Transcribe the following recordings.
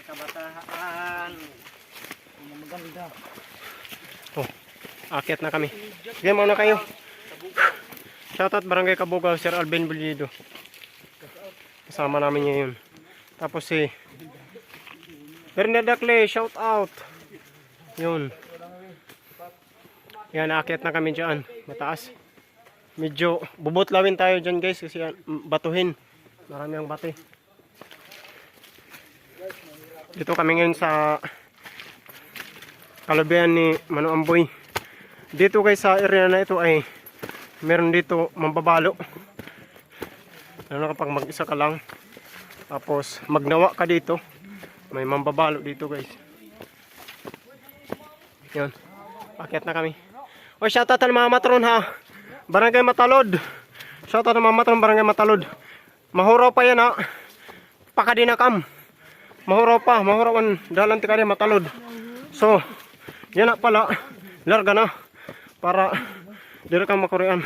Kabataan. Maganda. Oh, akyat na kami. Sige, mauna kayo. Shoutout Barangay Kabugaw, Sir Alvin Bulido. Kasama namin niya yun. Tapos si Bernadakle, shoutout. Yun. Yan, aakyat na kami dyan. Mataas. Medyo bubutlawin tayo dyan guys kasi batuhin. Marami ang bati. Dito kami ngayon sa kalubian ni Mano Amboy. Dito guys sa area na ito ay meron dito mambabalo. Ano kapag mag-isa ka lang. Tapos magnawa ka dito. May mambabalo dito guys. Yun. Aakyat na kami. O shoutout na mga matron ha. Barangay Matalod. Shoutout na mga matron Barangay Matalod. Mahuraw pa yan ha. Pakadinakam. Mahuraw pa. Mahurawan. Dalan tikari Matalod. So, yan na pala. Larga na. Para dire kang makurian.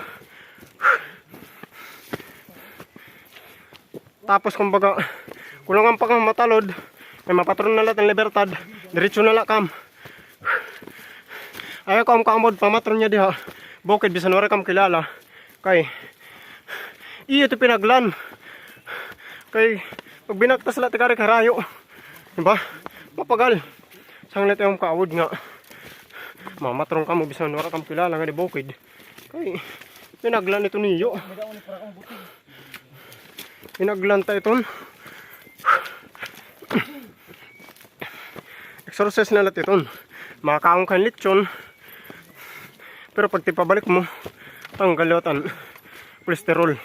Tapos kumbaga, kulangan pa kang Matalod. May mapatron na lahat ng Libertad. Diretso na lang kam. Ayaw kam kaamod. Pamatron niya diha. Bukid. Bisan wala kam kilala. Kay iyo ito pinaglan. Kay pag binagtas lahat tikari karayo. Diba? Mapagal. Sanglit yung kaawod nga. Mamatrong ka mo. Bisan wala kam kilala nga di bukid. Kay pinaglan ito niyo. Pinaglan ta ito. Exorcise na lahat ito. Makakaong kan lechon. Pero pag tipabalik mo, tanggal yatan. Kolesterol.